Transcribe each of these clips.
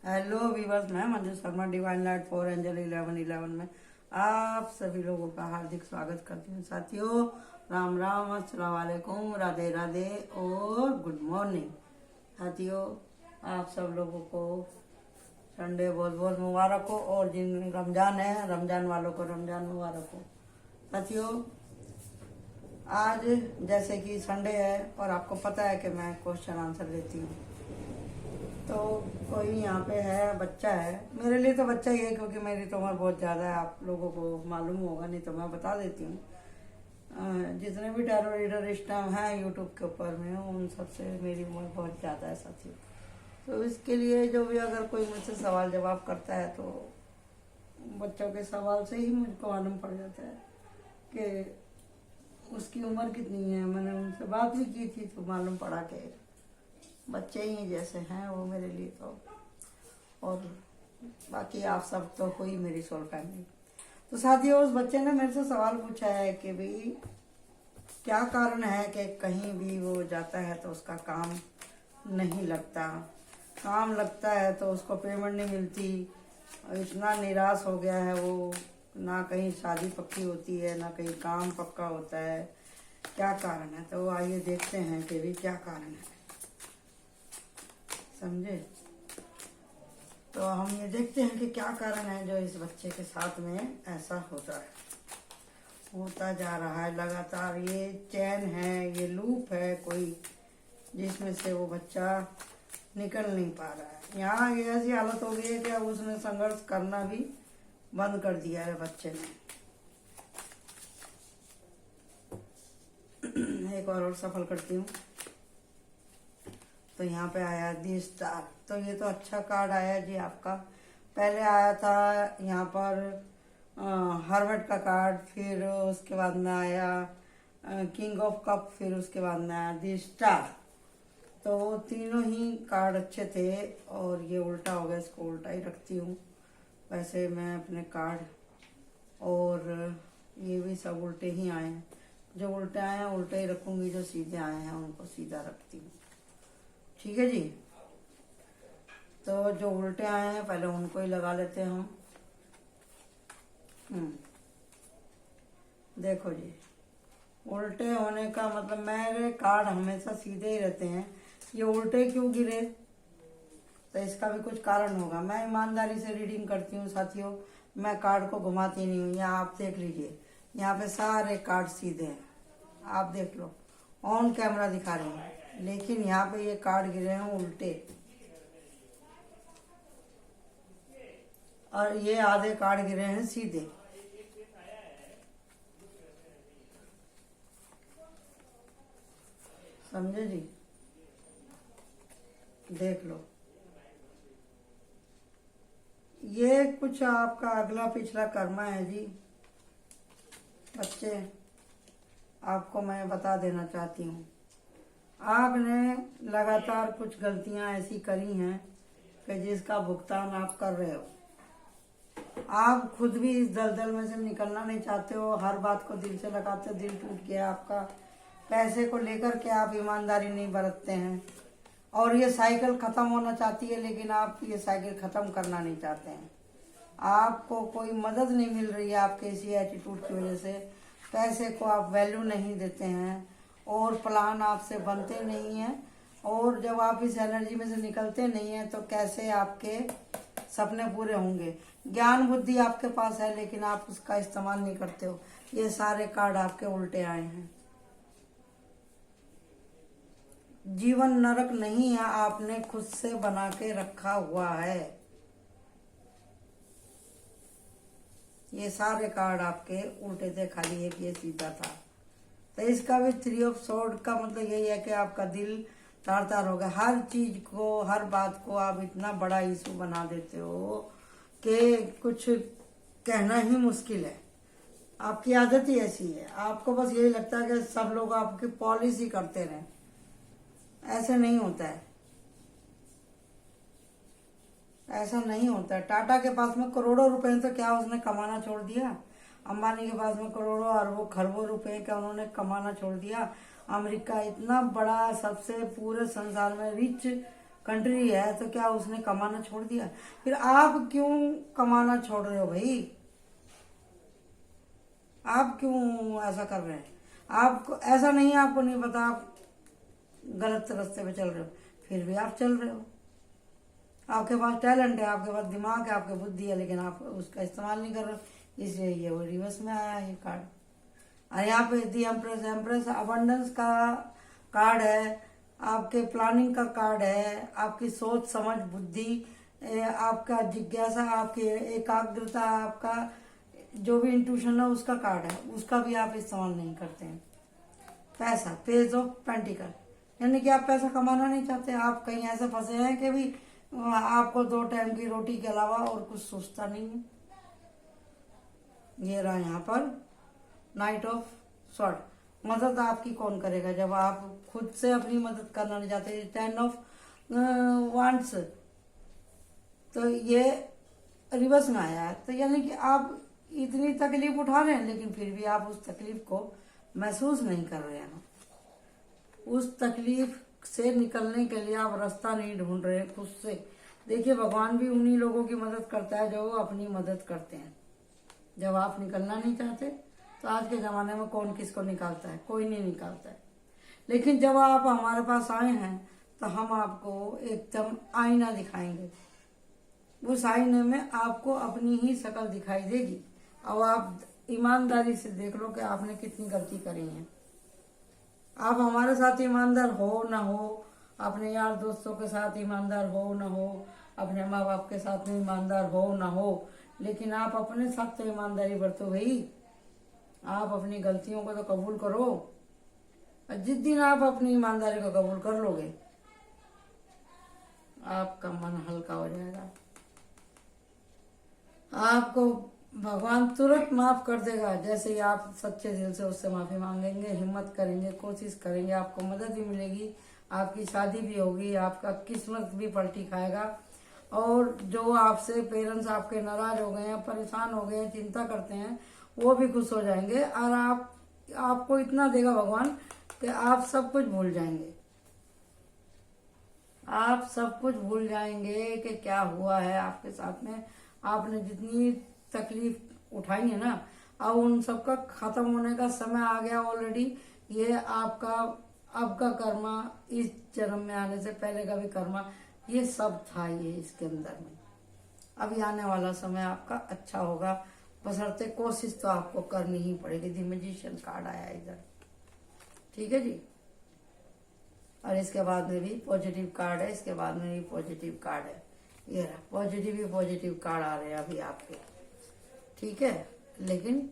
Hello viewers, मैं Manju Sharma divine light for angel 1111 में आप सभी लोगों का हार्दिक स्वागत करती हूँ। साथियों, राम राम, अस्सलाम वालेकुम, राधे राधे और गुड मॉर्निंग। साथियों, आप सब लोगों को संडे बहुत बहुत मुबारक हो और जिन रमजान है, रमजान वालों को रमजान मुबारक हो। साथियों, आज जैसे कि संडे है और आपको पता है कि मैं क्वेश्चन आंसर देती हूँ, तो कोई यहाँ पे है, बच्चा है। मेरे लिए तो बच्चा ही है क्योंकि मेरी तो उम्र बहुत ज़्यादा है, आप लोगों को मालूम होगा, नहीं तो मैं बता देती हूँ। जितने भी टेररिस्ट हैं यूट्यूब के ऊपर में, उन सबसे मेरी उम्र बहुत ज़्यादा है साथियों। तो इसके लिए जो भी अगर कोई मुझसे सवाल जवाब करता है तो बच्चों के सवाल से ही मुझको मालूम पड़ जाता है कि उसकी उम्र कितनी है। मैंने उनसे बात भी की थी तो मालूम पड़ा कि बच्चे ही जैसे हैं वो मेरे लिए तो। और बाकी आप सब तो हो ही मेरी सोल फैमिली। तो साथियों, उस बच्चे ने मेरे से सवाल पूछा है कि भाई क्या कारण है कि कहीं भी वो जाता है तो उसका काम नहीं लगता, काम लगता है तो उसको पेमेंट नहीं मिलती, इतना निराश हो गया है वो, ना कहीं शादी पक्की होती है ना कहीं काम पक्का होता है। क्या कारण है? तो आइए देखते हैं कि भी क्या कारण है, समझे। तो हम ये देखते हैं कि क्या कारण है जो इस बच्चे के साथ में ऐसा होता जा रहा है लगातार। ये चैन है, ये लूप है कोई, जिसमें से वो बच्चा निकल नहीं पा रहा है। यहाँ ये ऐसी हालत हो गई है कि अब उसने संघर्ष करना भी बंद कर दिया है बच्चे ने। एक और सफल करती हूँ। तो यहाँ पे आया दी स्टार, तो ये तो अच्छा कार्ड आया जी आपका। पहले आया था यहाँ पर हार्वर्ड का कार्ड, फिर उसके बाद में आया किंग ऑफ कप, फिर उसके बाद में आया दी स्टार। तो तीनों ही कार्ड अच्छे थे और ये उल्टा हो गया, इसको उल्टा ही रखती हूँ। वैसे मैं अपने कार्ड और ये भी सब उल्टे ही आए हैं, जो उल्टे आए हैं उल्टे ही रखूँगी, जो सीधे आए हैं उनको सीधा रखती हूँ। ठीक है जी। तो जो उल्टे आए हैं पहले उनको ही लगा लेते हैं हम। देखो जी, उल्टे होने का मतलब मेरे कार्ड हमेशा सीधे ही रहते हैं, ये उल्टे क्यों गिरे? तो इसका भी कुछ कारण होगा। मैं ईमानदारी से रीडिंग करती हूँ साथियों, मैं कार्ड को घुमाती नहीं हूँ। यहाँ आप देख लीजिए, यहाँ पे सारे कार्ड सीधे हैं, आप देख लो, ऑन कैमरा दिखा रही हूँ, लेकिन यहाँ पे ये कार्ड गिरे हैं उल्टे और ये आधे कार्ड गिरे हैं सीधे। समझे जी? देख लो, ये कुछ आपका अगला पिछला कर्मा है जी बच्चे। आपको मैं बता देना चाहती हूँ, आपने लगातार कुछ गलतियाँ ऐसी करी हैं कि जिसका भुगतान आप कर रहे हो। आप खुद भी इस दलदल में से निकलना नहीं चाहते हो, हर बात को दिल से लगाते हो, दिल टूट गया आपका। पैसे को लेकर के आप ईमानदारी नहीं बरतते हैं और ये साइकिल ख़त्म होना चाहती है, लेकिन आप ये साइकिल ख़त्म करना नहीं चाहते हैं। आपको कोई मदद नहीं मिल रही है आपके इसी एटीट्यूड की वजह से। पैसे को आप वैल्यू नहीं देते हैं और प्लान आपसे बनते नहीं हैं, और जब आप इस एनर्जी में से निकलते नहीं हैं तो कैसे आपके सपने पूरे होंगे। ज्ञान बुद्धि आपके पास है लेकिन आप उसका इस्तेमाल नहीं करते हो। ये सारे कार्ड आपके उल्टे आए हैं। जीवन नरक नहीं है, आपने खुद से बना के रखा हुआ है। ये सारे कार्ड आपके उल्टे थे, खाली एक ये सीधा था। तो इसका भी 3 ऑफ सोर्ड का मतलब यही है कि आपका दिल तार तार हो गया। हर चीज को, हर बात को आप इतना बड़ा इशू बना देते हो कि कुछ कहना ही मुश्किल है। आपकी आदत ही ऐसी है, आपको बस यही लगता है कि सब लोग आपकी पॉलिसी करते रहें। ऐसे नहीं होता है, ऐसा नहीं होता है। टाटा के पास में करोड़ों रुपए हैं तो क्या उसने कमाना छोड़ दिया? अंबानी के पास में करोड़ों अरबों खरबों रुपए क्या उन्होंने कमाना छोड़ दिया? अमेरिका इतना बड़ा, सबसे पूरे संसार में रिच कंट्री है तो क्या उसने कमाना छोड़ दिया? फिर आप क्यों कमाना छोड़ रहे हो भाई? आप क्यों ऐसा कर रहे हैं? आपको ऐसा नहीं, आपको नहीं पता आप गलत रास्ते पे चल रहे हो, फिर भी आप चल रहे हो। आपके पास टैलेंट है, आपके पास दिमाग है, आपकी बुद्धि है, लेकिन आप उसका इस्तेमाल नहीं कर रहे हो, इसलिए ये वो रिवर्स में आया है कार्ड। और यहाँ पे दी एम्प्रेस, एम्प्रेस अबंडेंस का कार्ड है, आपके प्लानिंग का कार्ड है, आपकी सोच समझ बुद्धि, आपका जिज्ञासा, आपकी एकाग्रता, आपका जो भी इंट्यूशन है उसका कार्ड है, उसका भी आप इस्तेमाल नहीं करते हैं। पैसा, पेज ऑफ पेंटिकल, यानी कि आप पैसा कमाना नहीं चाहते, आप कहीं ऐसे फंसे हैं कि भी आपको 2 टाइम की रोटी के अलावा और कुछ सोचता नहीं है। ये रहा यहाँ पर नाइट ऑफ स्वॉर्ड। मदद आपकी कौन करेगा जब आप खुद से अपनी मदद करना नहीं चाहते? 10 ऑफ वांड्स, तो ये रिवर्स में आया है, तो यानी कि आप इतनी तकलीफ उठा रहे हैं लेकिन फिर भी आप उस तकलीफ को महसूस नहीं कर रहे हैं। उस तकलीफ से निकलने के लिए आप रास्ता नहीं ढूंढ रहे खुद से। देखिए, भगवान भी उन्हीं लोगों की मदद करता है जो अपनी मदद करते हैं। जब आप निकलना नहीं चाहते तो आज के ज़माने में कौन किसको निकालता है? कोई नहीं निकालता है। लेकिन जब आप हमारे पास आए हैं तो हम आपको एकदम आईना दिखाएंगे। उस आईने में आपको अपनी ही शक्ल दिखाई देगी और आप ईमानदारी से देख लो कि आपने कितनी गलती करी है। आप हमारे साथ ईमानदार हो ना हो, अपने यार दोस्तों के साथ ईमानदार हो ना हो, अपने माँ बाप के साथ में ईमानदार हो ना हो, लेकिन आप अपने साथ तो ईमानदारी बरतो भाई। आप अपनी गलतियों को तो कबूल करो। और जिस दिन आप अपनी ईमानदारी को कबूल कर लोगे, आपका मन हल्का हो जाएगा। आपको भगवान तुरंत माफ कर देगा जैसे ही आप सच्चे दिल से उससे माफी मांगेंगे, हिम्मत करेंगे, कोशिश करेंगे। आपको मदद भी मिलेगी, आपकी शादी भी होगी, आपका किस्मत भी पलटी खाएगा। और जो आपसे पेरेंट्स आपके नाराज हो गए हैं, परेशान हो गए हैं, चिंता करते हैं, वो भी खुश हो जाएंगे। और आपको इतना देगा भगवान कि आप सब कुछ भूल जाएंगे। आप सब कुछ भूल जाएंगे कि क्या हुआ है आपके साथ में। आपने जितनी तकलीफ उठाई है ना, अब उन सबका खत्म होने का समय आ गया ऑलरेडी। ये आपका अब का कर्मा, इस जन्म में आने से पहले का भी कर्मा, ये सब था ये इसके अंदर में। अभी आने वाला समय आपका अच्छा होगा, बशर्ते कोशिश तो आपको करनी ही पड़ेगी। दी मैजिशियन कार्ड आया इधर, ठीक है जी। और इसके बाद में भी पॉजिटिव कार्ड है, इसके बाद में भी पॉजिटिव कार्ड है। ये रहा, पॉजिटिव ही पॉजिटिव कार्ड आ रहे हैं अभी आपके, ठीक है। लेकिन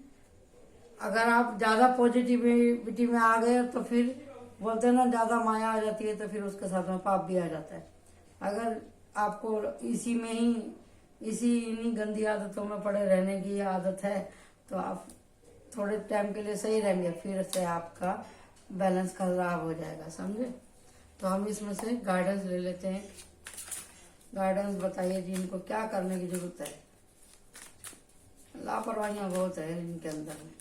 अगर आप ज्यादा पॉजिटिविटी में आ गए तो फिर बोलते हैं ना, ज्यादा माया आ जाती है तो फिर उसके साथ में पाप भी आ जाता है। अगर आपको इसी में ही इन्हीं गंदी आदतों में पड़े रहने की आदत है तो आप थोड़े टाइम के लिए सही रहेंगे, फिर से आपका बैलेंस खराब हो जाएगा, समझे। तो हम इसमें से गाइडेंस ले लेते हैं। गाइडेंस बताइए जी, इनको क्या करने की जरूरत है। लापरवाहियां बहुत है इनके अंदर में।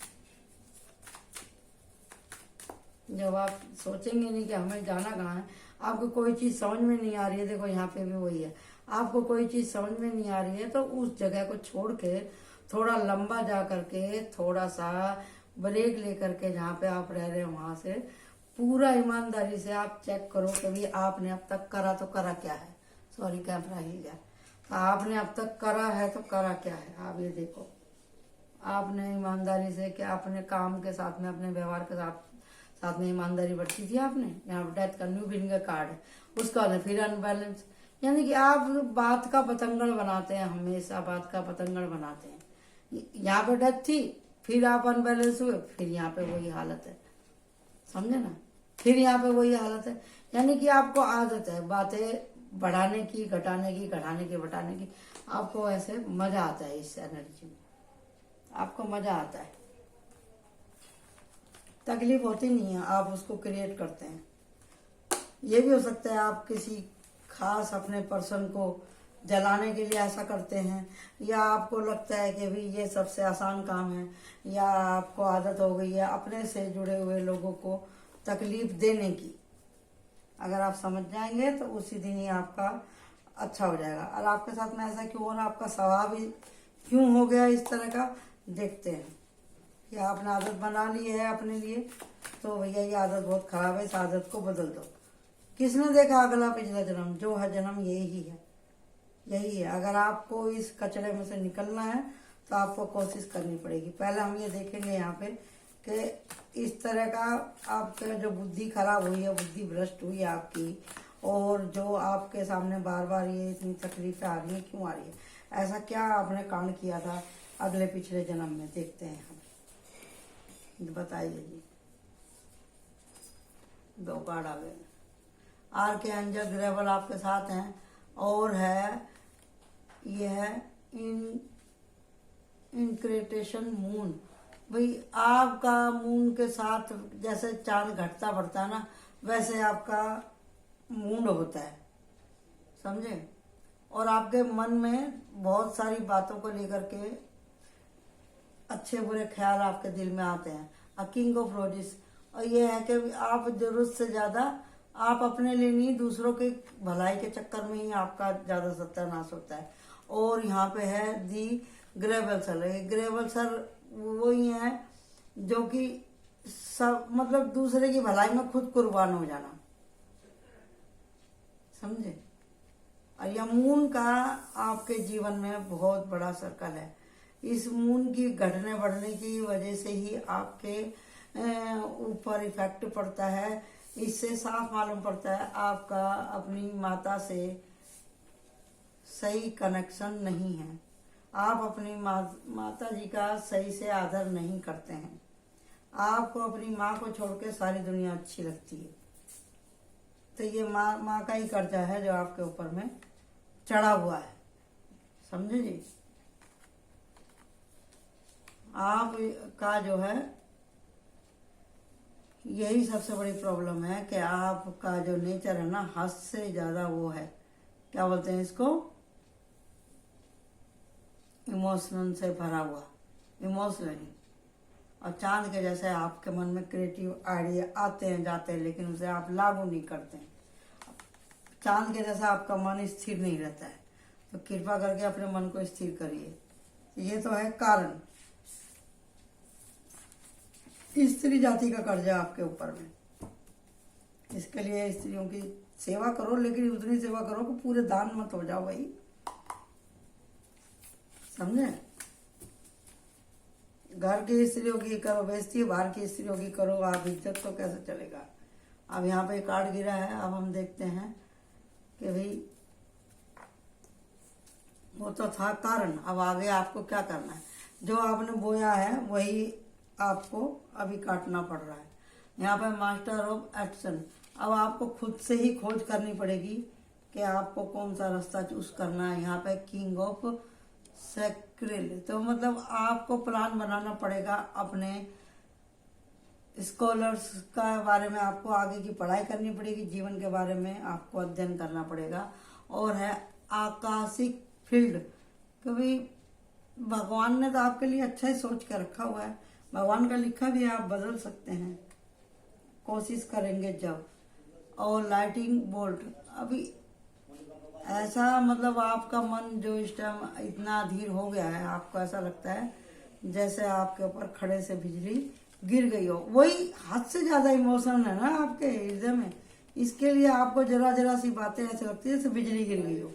जब आप सोचेंगे नहीं कि हमें जाना कहाँ है, आपको कोई चीज समझ में नहीं आ रही है, देखो यहाँ पे भी वही है, आपको कोई चीज समझ में नहीं आ रही है तो उस जगह को छोड़ के थोड़ा लंबा जा करके, थोड़ा सा ब्रेक लेकर के जहाँ पे आप रह रहे हैं वहां से पूरा ईमानदारी से आप चेक करो कि भाई आपने अब तक करा तो करा क्या है। सॉरी, कैमरा हिल गया। आपने अब तक करा है तो करा क्या है, आप ये देखो। आपने ईमानदारी से क्या अपने काम के साथ में, अपने व्यवहार के साथ में ईमानदारी बरती थी आपने। यहाँ पर डेथ का न्यू बिगिनिंग का कार्ड है, उसका बाद फिर अनबैलेंस, यानी कि आप बात का पतंगड़ बनाते हैं, हमेशा बात का पतंगड़ बनाते हैं। यहाँ पे डेथ थी, फिर आप अनबैलेंस हुए, फिर यहाँ पे वही हालत है, समझे ना। फिर यहाँ पे वही हालत है, यानी कि आपको आदत है बातें बढ़ाने की, घटाने की, घटाने की, बढ़ाने की। आपको ऐसे मजा आता है, इस एनर्जी में आपको मजा आता है। तकलीफ होती नहीं है, आप उसको क्रिएट करते हैं। ये भी हो सकता है आप किसी खास अपने पर्सन को जलाने के लिए ऐसा करते हैं, या आपको लगता है कि भाई ये सबसे आसान काम है, या आपको आदत हो गई है अपने से जुड़े हुए लोगों को तकलीफ देने की। अगर आप समझ जाएंगे तो उसी दिन ही आपका अच्छा हो जाएगा। और आपके साथ में ऐसा क्यों हो रहा, आपका स्वभाव ही क्यों हो गया इस तरह का, देखते हैं। कि आपने आदत बना ली है अपने लिए, तो भैया ये आदत बहुत खराब है, इस आदत को बदल दो। किसने देखा अगला पिछला जन्म, जो है जन्म यही है, यही है। अगर आपको इस कचरे में से निकलना है तो आपको कोशिश करनी पड़ेगी। पहले हम ये देखेंगे यहाँ पे कि इस तरह का आपका जो बुद्धि खराब हुई है, बुद्धि भ्रष्ट हुई है आपकी, और जो आपके सामने बार बार ये इतनी तकलीफें आ रही है, क्यों आ रही है, ऐसा क्या आपने कांड किया था अगले पिछले जन्म में, देखते हैं हम। बताइए जी। 2 कार्ड आ गए। आर के एंजल ग्रेवल आपके साथ हैं, और है ये है इंक्रेटेशन मून। भाई आपका मून के साथ जैसे चांद घटता बढ़ता है ना, वैसे आपका मूड होता है, समझे। और आपके मन में बहुत सारी बातों को लेकर के अच्छे बुरे ख्याल आपके दिल में आते हैं। अ किंग ऑफ रोजेस, और ये है कि आप जरूरत से ज़्यादा आप अपने लिए नहीं, दूसरों के भलाई के चक्कर में ही आपका ज़्यादा सत्यानाश होता है। और यहाँ पे है दी ग्रेवल सर। ग्रेवल सर वो ही है जो कि सब मतलब दूसरे की भलाई में खुद कुर्बान हो जाना, समझे। और यह मून का आपके जीवन में बहुत बड़ा सर्कल है। इस मून की घटने बढ़ने की वजह से ही आपके ऊपर इफेक्ट पड़ता है। इससे साफ मालूम पड़ता है आपका अपनी माता से सही कनेक्शन नहीं है। आप अपनी माता जी का सही से आदर नहीं करते हैं। आपको अपनी माँ को छोड़ के सारी दुनिया अच्छी लगती है। तो ये माँ का ही कर्जा है जो आपके ऊपर में चढ़ा हुआ है, समझे जी। आप का जो है यही सबसे बड़ी प्रॉब्लम है कि आपका जो नेचर है ना, हद से ज्यादा वो है, क्या बोलते हैं इसको, इमोशनल से भरा हुआ, इमोशनली। और चांद के जैसे आपके मन में क्रिएटिव आइडिया आते हैं जाते हैं, लेकिन उसे आप लागू नहीं करते हैं। चांद के जैसा आपका मन स्थिर नहीं रहता है। तो कृपा करके अपने मन को स्थिर करिए। ये तो है कारण, स्त्री जाति का कर्जा आपके ऊपर में। इसके लिए स्त्रियों की सेवा करो, लेकिन उतनी सेवा करो कि पूरे दान मत हो जाओ भाई, समझे। घर की स्त्रियों की करो बेइज्जती, बाहर की स्त्रियों की करो आप इज्जत, तो कैसे चलेगा। अब यहाँ पे कार्ड गिरा है, अब हम देखते हैं कि भाई वो तो था कारण, अब आगे आपको क्या करना है। जो आपने बोया है वही आपको अभी काटना पड़ रहा है। यहाँ पे मास्टर ऑफ एक्शन, अब आपको खुद से ही खोज करनी पड़ेगी कि आपको कौन सा रास्ता चूज करना है। यहाँ पे किंग ऑफ सेक्रेल, तो मतलब आपको प्लान बनाना पड़ेगा अपने स्कॉलर्स का बारे में, आपको आगे की पढ़ाई करनी पड़ेगी, जीवन के बारे में आपको अध्ययन करना पड़ेगा। और है आकाशिक फील्ड, क्योंकि भगवान ने तो आपके लिए अच्छा ही सोच कर रखा हुआ है। भगवान का लिखा भी आप बदल सकते हैं, कोशिश करेंगे जब। और लाइटिंग बोल्ट, अभी ऐसा मतलब आपका मन जो इस टाइम इतना अधीर हो गया है, आपको ऐसा लगता है जैसे आपके ऊपर खड़े से बिजली गिर गई हो। वही हद से ज्यादा इमोशन है ना आपके हृदय में, इसके लिए आपको जरा जरा सी बातें ऐसे लगती है जैसे बिजली गिर गई हो।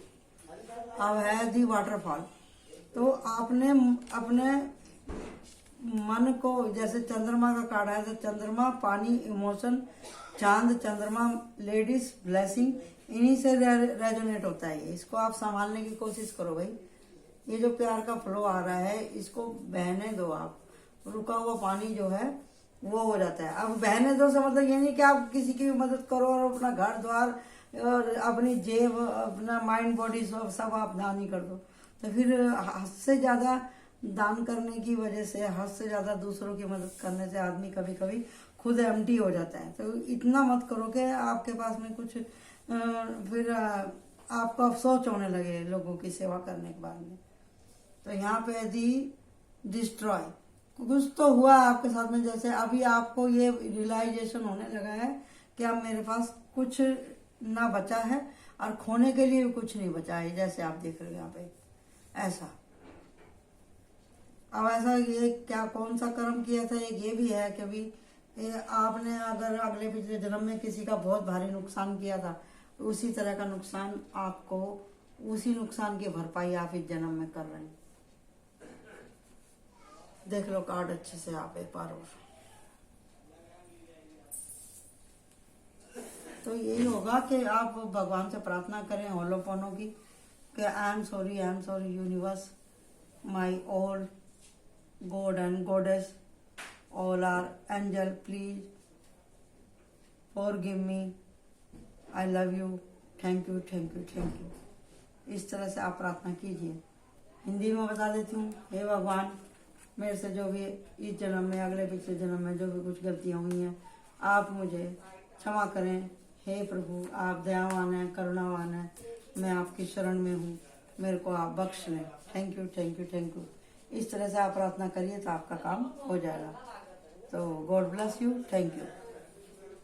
अब है दी वाटरफॉल, तो आपने अपने मन को, जैसे चंद्रमा का कार्ड है, तो चंद्रमा, पानी, इमोशन, चांद, चंद्रमा, लेडीज, ब्लेसिंग, इन्हीं से रेजोनेट होता है। इसको आप संभालने की कोशिश करो भाई। ये जो प्यार का फ्लो आ रहा है, इसको बहने दो आप। रुका हुआ पानी जो है वो हो जाता है। अब बहने दो से मतलब ये नहीं कि आप किसी की भी मदद करो और अपना घर द्वार और अपनी जेब, अपना माइंड, बॉडी सब आप दान ही कर दो। तो फिर हद से ज्यादा दान करने की वजह से, हद से ज्यादा दूसरों की मदद करने से आदमी कभी कभी खुद एम्प्टी हो जाता है। तो इतना मत करो कि आपके पास में कुछ फिर आपको अफसोस होने लगे लोगों की सेवा करने के बाद में। तो यहाँ पे दी डिस्ट्रॉय, कुछ तो हुआ आपके साथ में, जैसे अभी आपको ये रियलाइजेशन होने लगा है कि अब मेरे पास कुछ ना बचा है और खोने के लिए भी कुछ नहीं बचा है, जैसे आप देख रहे हो यहाँ पे ऐसा। अब ऐसा ये क्या कौन सा कर्म किया था, एक ये भी है कि भी आपने अगर अगले पिछले जन्म में किसी का बहुत भारी नुकसान किया था तो उसी तरह का नुकसान आपको, उसी नुकसान की भरपाई आप इस जन्म में कर रहे हैं। देख लो कार्ड अच्छे से आप एक बार और। तो यही होगा कि आप भगवान से प्रार्थना करें होलोपोनो की कि I am sorry universe, my all god and goddess, all are angel, please forgive me, I love you, thank you thank you thank you. इस तरह से आप प्रार्थना कीजिए। हिंदी में बता देती हूँ, हे भगवान, मेरे से जो भी इस जन्म में अगले पिछले जन्म में जो भी कुछ गलतियाँ हुई हैं आप मुझे क्षमा करें। हे प्रभु, आप दयावान हैं, करुणावान हैं, मैं आपकी शरण में हूँ, मेरे को आप बख्श लें। Thank you thank you thank you. इस तरह से आप प्रार्थना करिए तो आपका काम हो जाएगा। तो God bless you, thank you.